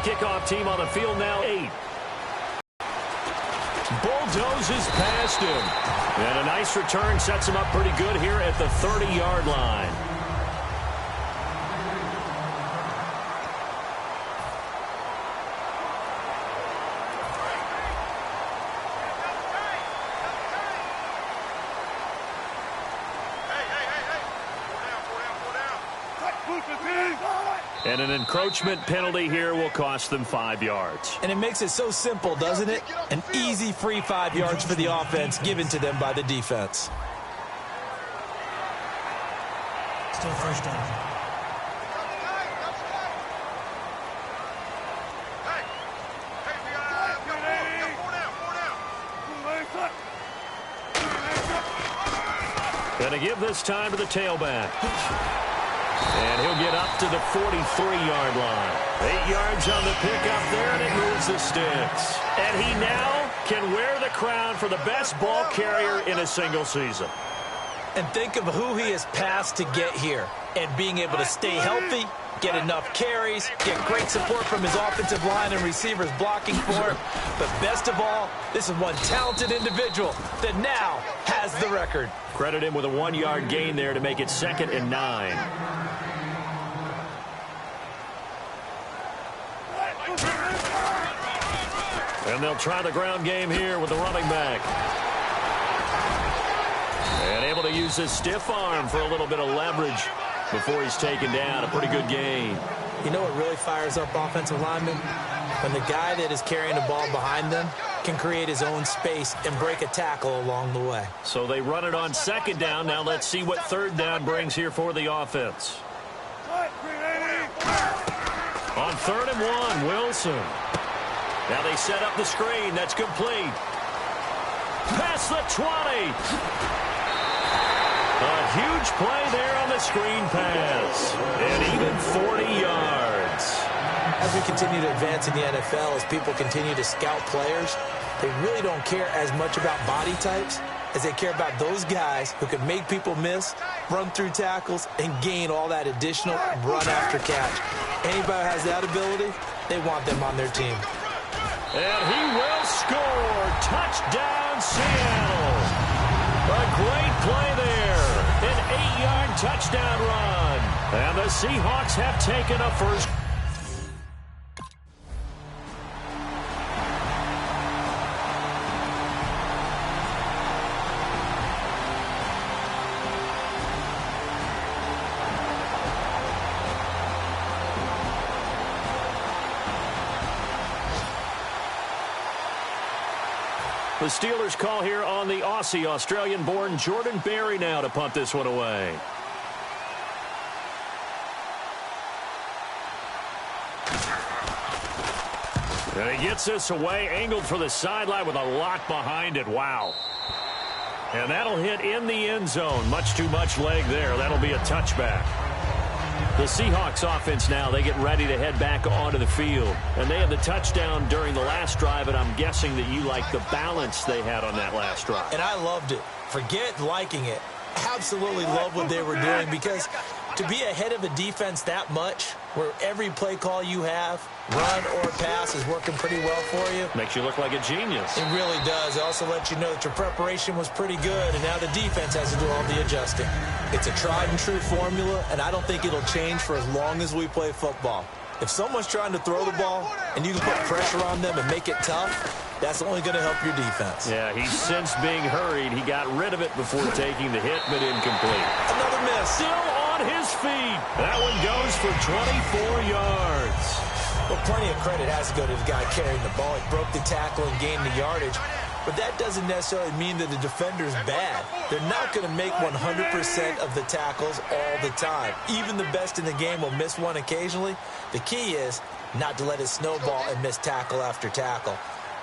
kickoff team on the field now, 8. Bulldozes past him. And a nice return sets him up pretty good here at the 30-yard line. And an encroachment penalty here will cost them 5 yards. And it makes it so simple, doesn't it? An easy free 5 yards for the offense given to them by the defense. Still first down. Going to give this time to the tailback. And he'll get up to the 43-yard line. 8 yards on the pickup there, and it moves the sticks. And he now can wear the crown for the best ball carrier in a single season. And think of who he has passed to get here. And being able to stay healthy, get enough carries, get great support from his offensive line and receivers blocking for him. But best of all, this is one talented individual that now has the record. Credit him with a 1-yard gain there to make it 2nd and 9. And they'll try the ground game here with the running back. And able to use his stiff arm for a little bit of leverage before he's taken down. A pretty good gain. You know what really fires up offensive linemen? When the guy that is carrying the ball behind them can create his own space and break a tackle along the way. So they run it on 2nd down. Now let's see what 3rd down brings here for the offense. On 3rd and 1, Wilson. Now they set up the screen. That's complete. Past the 20. A huge play there on the screen pass. And even 40 yards. As we continue to advance in the NFL, as people continue to scout players, they really don't care as much about body types as they care about those guys who can make people miss, run through tackles, and gain all that additional run after catch. Anybody who has that ability, they want them on their team. And he will score. Touchdown, Seattle. A great play there. An 8-yard touchdown run. And the Seahawks have taken a first. The Steelers call here on the Aussie, Australian-born Jordan Berry now to punt this one away. And he gets this away, angled for the sideline with a lot behind it. Wow. And that'll hit in the end zone. Much too much leg there. That'll be a touchback. The Seahawks offense now, they get ready to head back onto the field. And they had the touchdown during the last drive, and I'm guessing that you like the balance they had on that last drive. And I loved it. Forget liking it. Absolutely love what they were doing, because to be ahead of a defense that much, where every play call you have, run or pass, is working pretty well for you. Makes you look like a genius. It really does. It also lets you know that your preparation was pretty good, and now the defense has to do all the adjusting. It's a tried-and-true formula, and I don't think it'll change for as long as we play football. If someone's trying to throw the ball and you can put pressure on them and make it tough, that's only going to help your defense. Yeah, he's since being hurried. He got rid of it before taking the hit, but incomplete. Another miss. Still on his feet. That one goes for 24 yards. Well, plenty of credit has to go to the guy carrying the ball. He broke the tackle and gained the yardage. But that doesn't necessarily mean that the defender's bad. They're not going to make 100% of the tackles all the time. Even the best in the game will miss one occasionally. The key is not to let it snowball and miss tackle after tackle.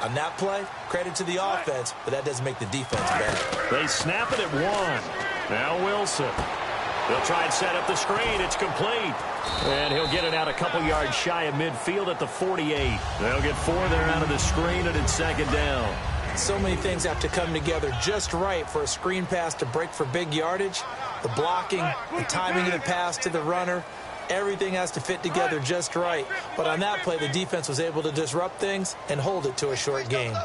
On that play, credit to the offense, but that doesn't make the defense bad. They snap it at 1. Now Wilson. They'll try and set up the screen. It's complete. And he'll get it out a couple yards shy of midfield at the 48. They'll get 4 there out of the screen, and it's 2nd down. So many things have to come together just right for a screen pass to break for big yardage. The blocking, the timing of the pass to the runner, Everything has to fit together just right. But on that play, the defense was able to disrupt things and hold it to a short gain.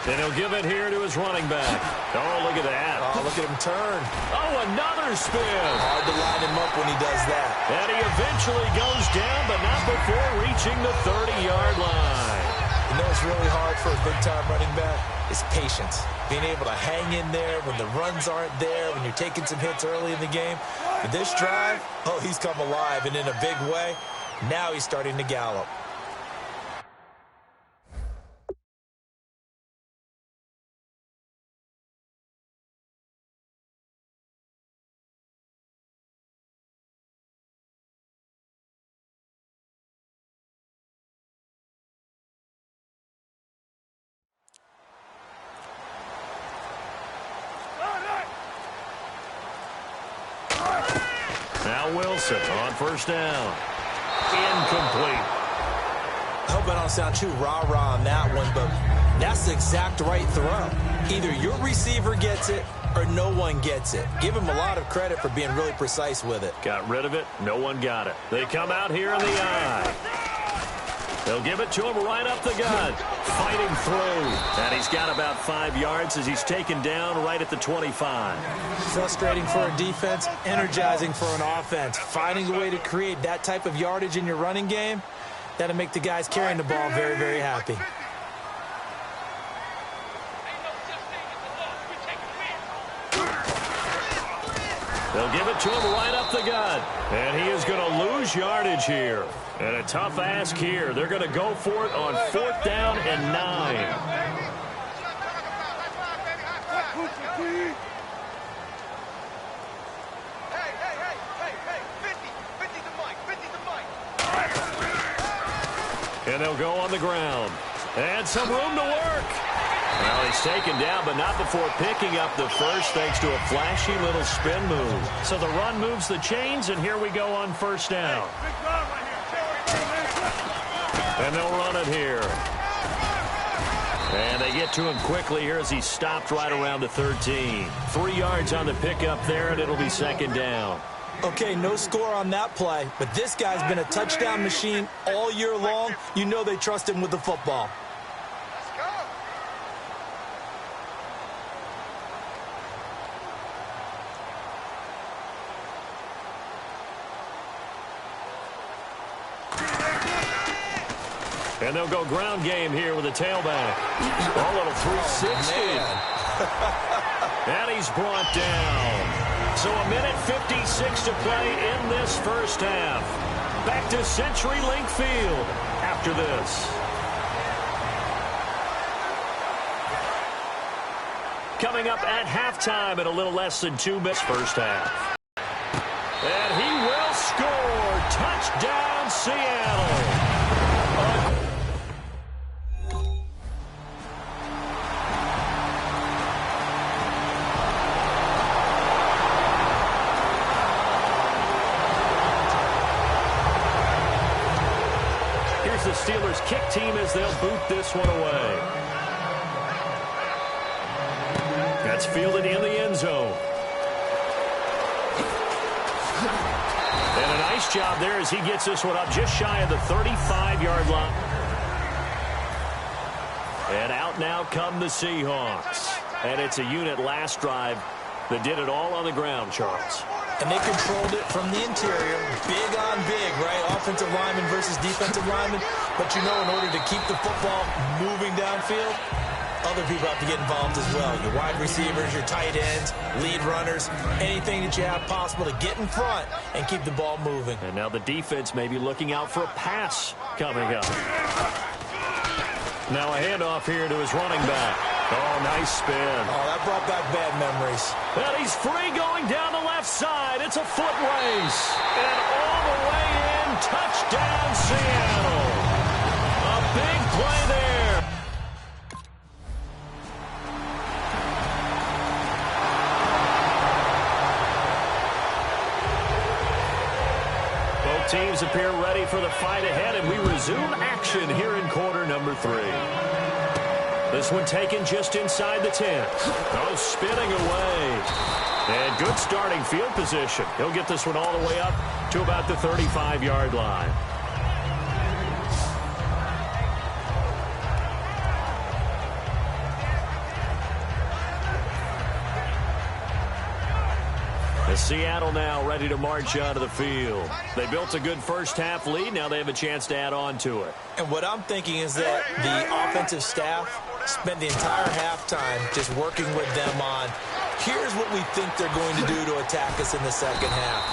And he'll give it here to his running back. Oh, look at that. Oh, look at him turn. Oh, another spin. Hard to line him up when he does that. And he eventually goes down, but not before reaching the 30-yard line. You know what's really hard for a big-time running back? Is patience. Being able to hang in there when the runs aren't there, when you're taking some hits early in the game. For this drive, oh, he's come alive, and in a big way. Now he's starting to gallop. Now Wilson on first down. Incomplete. I hope I don't sound too rah-rah on that one, but that's the exact right throw. Either your receiver gets it or no one gets it. Give him a lot of credit for being really precise with it. Got rid of it. No one got it. They come out here in the eye. They'll give it to him right up the gut. Fighting through. And he's got about 5 yards as he's taken down right at the 25. Frustrating for a defense, energizing for an offense. Finding a way to create that type of yardage in your running game, that'll make the guys carrying the ball very, very happy. They'll give it to him right up the gut. And he is going to lose yardage here. And a tough ask here. They're going to go for it on 4th down and 9. And they'll go on the ground. And some room to work. Well, he's taken down, but not before picking up the first thanks to a flashy little spin move. So the run moves the chains, and here we go on first down. And they'll run it here. And they get to him quickly here as he stopped right around the 13. 3 yards on the pickup there, and it'll be second down. Okay, no score on that play, but this guy's been a touchdown machine all year long. You know they trust him with the football. And they'll go ground game here with a tailback. A little 360. And he's brought down. So a minute 56 to play in this first half. Back to CenturyLink Field after this. Coming up at halftime at a little less than 2 minutes first half. And he will score. Touchdown, Seattle. The Steelers kick team as they'll boot this one away. That's fielded in the end zone. And a nice job there as he gets this one up just shy of the 35-yard line. And out now come the Seahawks. And it's a unit last drive that did it all on the ground, Charles. And they controlled it from the interior, big on big, right? Offensive lineman versus defensive lineman. But you know, in order to keep the football moving downfield, other people have to get involved as well. Your wide receivers, your tight ends, lead runners, anything that you have possible to get in front and keep the ball moving. And now the defense may be looking out for a pass coming up. Now a handoff here to his running back. Oh, nice spin. Oh, that brought back bad memories. And he's free going down the left side. It's a foot race. And all the way in, touchdown Seattle. A big play there. Both teams appear ready for the fight ahead, and we resume action here in quarter number 3. This one taken just inside the 10. Oh, spinning away. And good starting field position. He'll get this one all the way up to about the 35-yard line. Seattle now ready to march out of the field. They built a good first-half lead. Now they have a chance to add on to it. And what I'm thinking is that the offensive staff spent the entire halftime just working with them on, here's what we think they're going to do to attack us in the second half.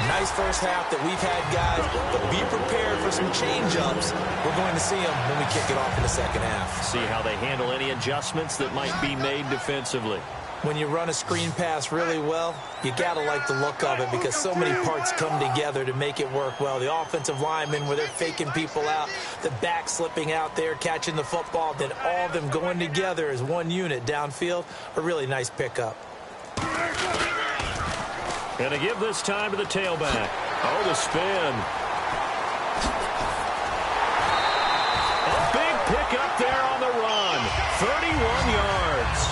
Nice first half that we've had, guys, but be prepared for some change-ups. We're going to see them when we kick it off in the second half. See how they handle any adjustments that might be made defensively. When you run a screen pass really well, you got to like the look of it because so many parts come together to make it work well. The offensive linemen, where they're faking people out, the back slipping out there, catching the football, then all of them going together as one unit downfield, a really nice pickup. And to give this time to the tailback. Oh, the spin. A big pickup there on the run. 31 yards.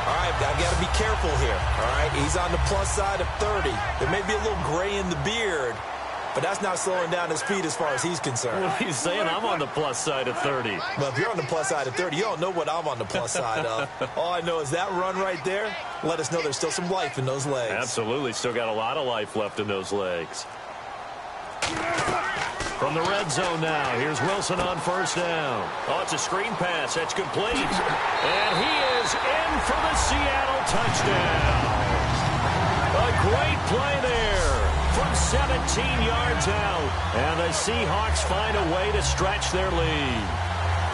All right, I got to be careful here, all right? He's on the plus side of 30. There may be a little gray in the beard, but that's not slowing down his feet as far as he's concerned. Well, he's saying I'm on the plus side of 30. Well, if you're on the plus side of 30, you don't know what I'm on the plus side of. All I know is that run right there, let us know there's still some life in those legs. Absolutely, still got a lot of life left in those legs. From the red zone now, here's Wilson on first down. Oh, it's a screen pass. That's complete. And he is in for the Seattle touchdown. A great play there from 17 yards out. And the Seahawks find a way to stretch their lead.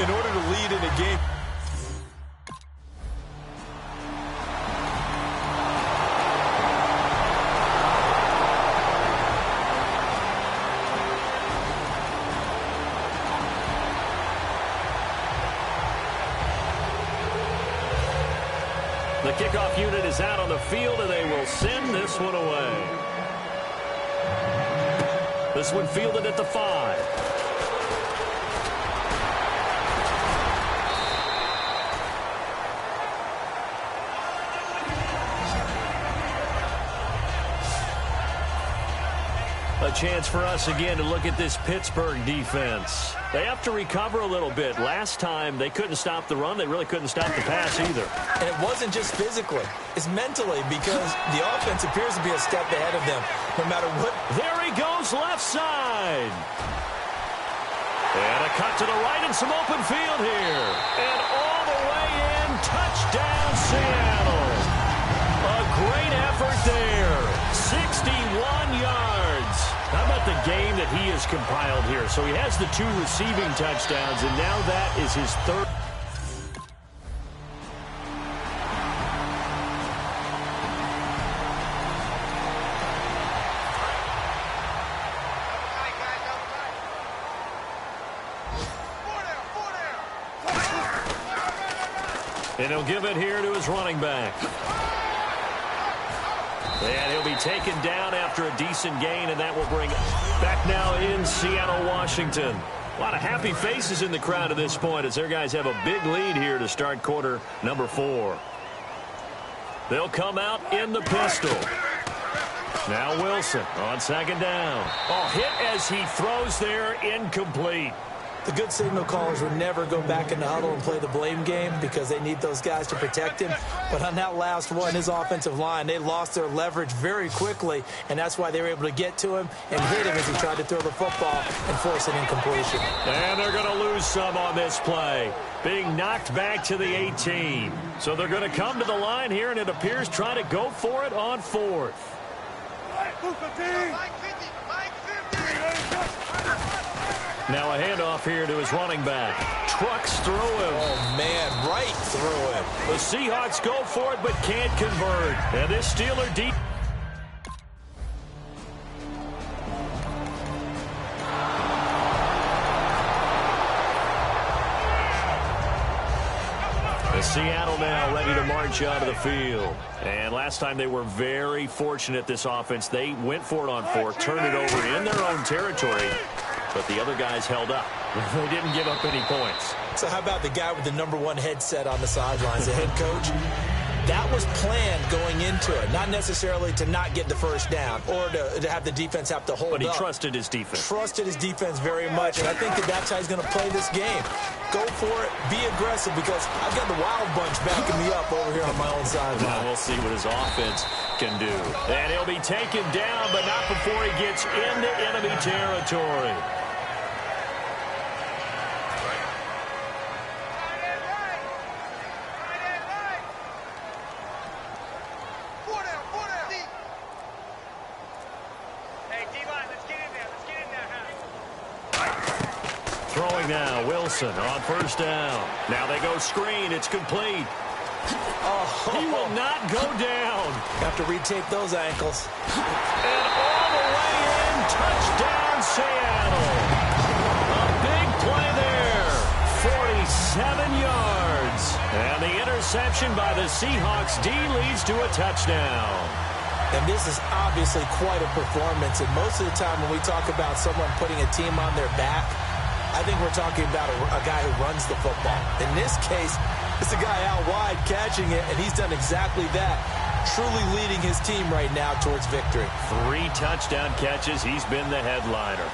In order to lead in a game, the kickoff unit is out on the field, and they will send this one away. This one fielded at the 5. A chance for us again to look at this Pittsburgh defense. They have to recover a little bit. Last time they couldn't stop the run. They really couldn't stop the pass either. and it wasn't just physically. It's mentally because the offense appears to be a step ahead of them no matter what. There he goes left side. And a cut to the right and some open field here. And all the way in. Touchdown, Seattle. A great effort there. 61 yards. How about the game that he has compiled here? So he has the 2 receiving touchdowns, and now that is his 3rd. And he'll give it here to his running back. And he'll be taken down after a decent gain, and that will bring back now in Seattle, Washington. A lot of happy faces in the crowd at this point as their guys have a big lead here to start quarter number 4. They'll come out in the pistol. Now Wilson on second down. Oh, hit as he throws there, incomplete. The good signal callers would never go back in the huddle and play the blame game because they need those guys to protect him. But on that last one, his offensive line, they lost their leverage very quickly, and that's why they were able to get to him and hit him as he tried to throw the football and force an incompletion. And they're going to lose some on this play, being knocked back to the 18. So they're going to come to the line here, and it appears trying to go for it on 4th. Now a handoff here to his running back. Trucks through him. Oh, man, right through him. The Seahawks go for it but can't convert. And this Steeler deep. Seattle now ready to march out of the field. And last time they were very fortunate, this offense. They went for it on 4, turned it over in their own territory, but the other guys held up. They didn't give up any points. So how about the guy with the #1 headset on the sidelines, the head coach? That was planned going into it, not necessarily to not get the first down or to have the defense have to hold up. But he trusted his defense. Trusted his defense very much, and I think that's how he's going to play this game. Go for it, be aggressive, because I've got the wild bunch backing me up over here on my own sideline. Now we'll see what his offense can do. And he'll be taken down, but not before he gets into enemy territory. Throwing now, Wilson on first down. Now they go screen. It's complete. Oh, he will not go down. Have to retape those ankles. And all the way in, touchdown Seattle. A big play there, 47 yards. And the interception by the Seahawks D leads to a touchdown. And this is obviously quite a performance. And most of the time when we talk about someone putting a team on their back, I think we're talking about a guy who runs the football. In this case, it's a guy out wide catching it, and he's done exactly that, truly leading his team right now towards victory. 3 touchdown catches. He's been the headliner.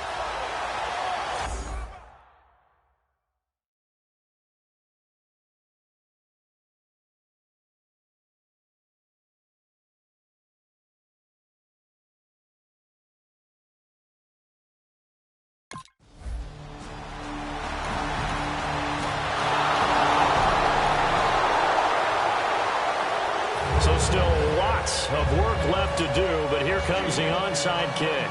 So still lots of work left to do, but here comes the onside kick.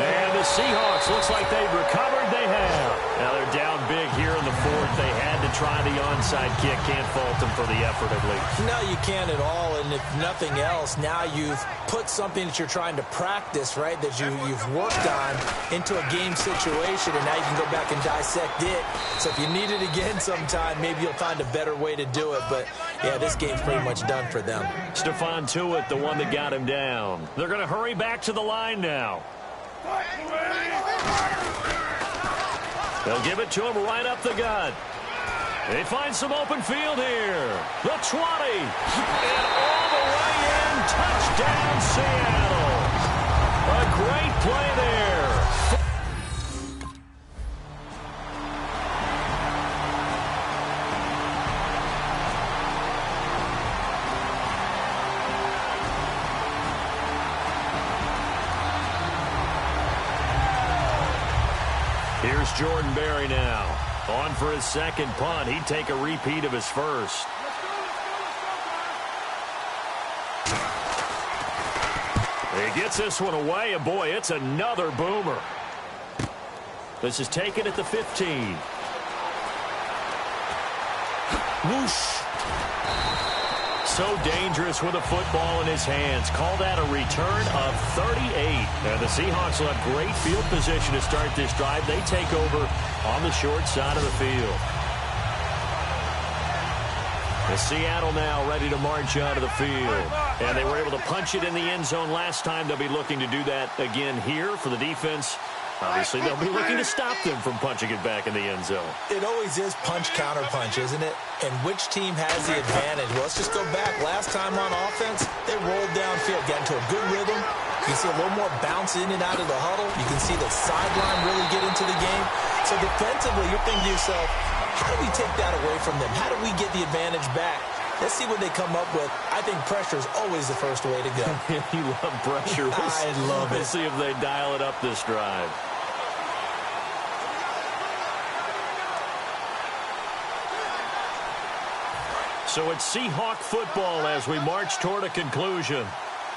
And the Seahawks, looks like they've recovered. They have. Now they're down big here in the fourth. They had to try the onside kick. Can't fault them for the effort at least. No, you can't at all. And if nothing else, now you've put something that you're trying to practice, right, that you've worked on into a game situation, and now you can go back and dissect it. So if you need it again sometime, maybe you'll find a better way to do it. But, yeah, this game's pretty much done for them. Stephon Tuitt, the one that got him down. They're going to hurry back to the line now. They'll give it to him right up the gut. They find some open field here. The 20. And all the way in. Touchdown, Seattle. A great play there. Here's Jordan Berry now. On for his second punt. He'd take a repeat of his first. He gets this one away, and boy, it's another boomer. This is taken at the 15. Whoosh. So dangerous with a football in his hands. Call that a return of 38. And the Seahawks will have great field position to start this drive. They take over on the short side of the field. And Seattle now ready to march out of the field. And they were able to punch it in the end zone last time. They'll be looking to do that again here for the defense. Obviously, they'll be looking to stop them from punching it back in the end zone. It always is punch, counter punch, isn't it? And which team has the advantage? Well, let's just go back. Last time on offense, they rolled downfield, got into a good rhythm. You can see a little more bounce in and out of the huddle. You can see the sideline really get into the game. So defensively, you're thinking to yourself, how do we take that away from them? How do we get the advantage back? Let's see what they come up with. I think pressure is always the first way to go. You love pressure. I love it. Let's see if they dial it up this drive. So it's Seahawk football as we march toward a conclusion.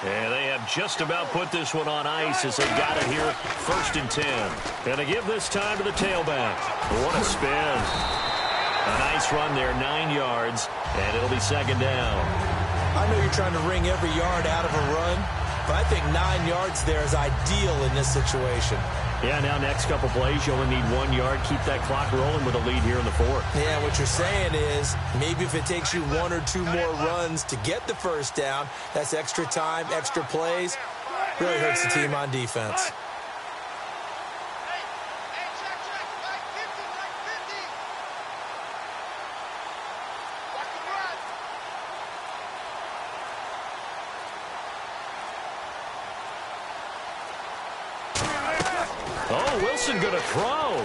And they have just about put this one on ice as they got it here, 1st and 10. And they give this time to the tailback. What a spin. A nice run there, 9 yards, and it'll be 2nd down. I know you're trying to wring every yard out of a run, but I think 9 yards there is ideal in this situation. Yeah, now next couple plays, you only need 1 yard. Keep that clock rolling with a lead here in the 4th. Yeah, what you're saying is maybe if it takes you 1 or 2 more runs to get the first down, that's extra time, extra plays, really hurts the team on defense. Russell Wilson going to throw.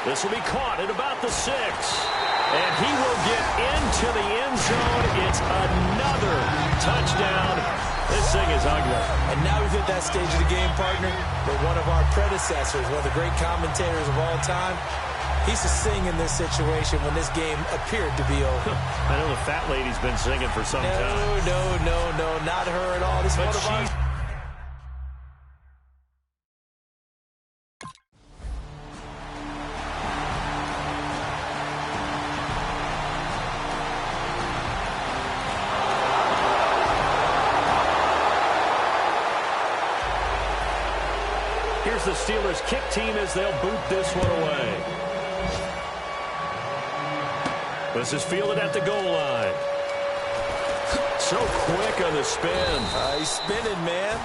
This will be caught at about the 6. And he will get into the end zone. It's another touchdown. This thing is ugly. And now we've hit that stage of the game, partner, where one of our predecessors, one of the great commentators of all time, he used to sing in this situation when this game appeared to be over. I know the fat lady's been singing for some time. No, not her at all. This is one of our... Here's the Steelers' kick team as they'll boot this one away. This is fielded at the goal line. So quick on the spin. He's spinning, man.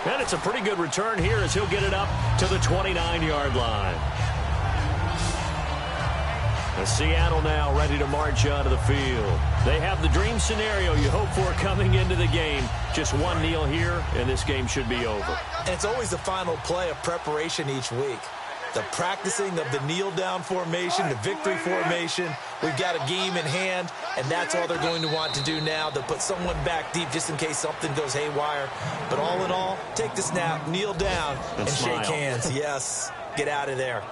And it's a pretty good return here as he'll get it up to the 29-yard line. And Seattle now ready to march onto the field. They have the dream scenario you hope for coming into the game. Just one kneel here, and this game should be over. And it's always the final play of preparation each week. The practicing of the kneel-down formation, the victory formation. We've got a game in hand, and that's all they're going to want to do now. They'll put someone back deep just in case something goes haywire. But all in all, take the snap, kneel down, and shake hands. Yes, get out of there.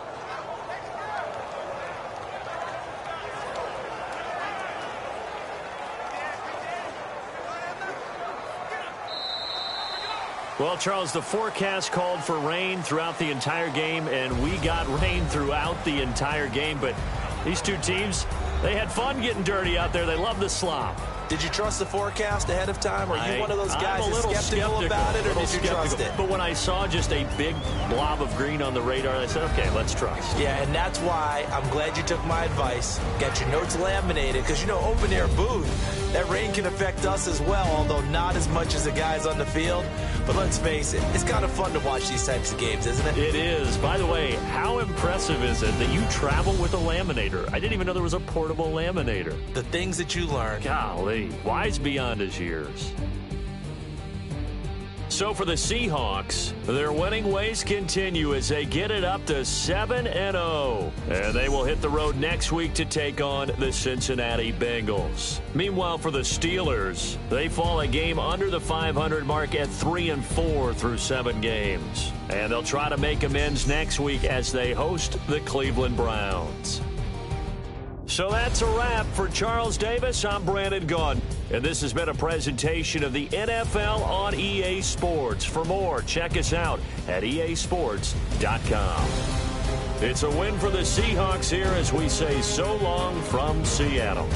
Well, Charles, the forecast called for rain throughout the entire game, and we got rain throughout the entire game. But these two teams, they had fun getting dirty out there. They love the slop. Did you trust the forecast ahead of time? Are you one of those guys who's skeptical about it, or did you trust it? But when I saw just a big blob of green on the radar, I said, okay, let's trust. Yeah, and that's why I'm glad you took my advice. Get your notes laminated, because, you know, open-air booth, that rain can affect us as well, although not as much as the guys on the field. But let's face it, it's kind of fun to watch these types of games, isn't it? It is. By the way, how impressive is it that you travel with a laminator? I didn't even know there was a portable laminator. The things that you learn. Golly, wise beyond his years. So for the Seahawks, their winning ways continue as they get it up to 7-0. And they will hit the road next week to take on the Cincinnati Bengals. Meanwhile, for the Steelers, they fall a game under the 500 mark at 3-4 through 7 games. And they'll try to make amends next week as they host the Cleveland Browns. So that's a wrap. For Charles Davis, I'm Brandon Gaudin. And this has been a presentation of the NFL on EA Sports. For more, check us out at easports.com. It's a win for the Seahawks here as we say so long from Seattle.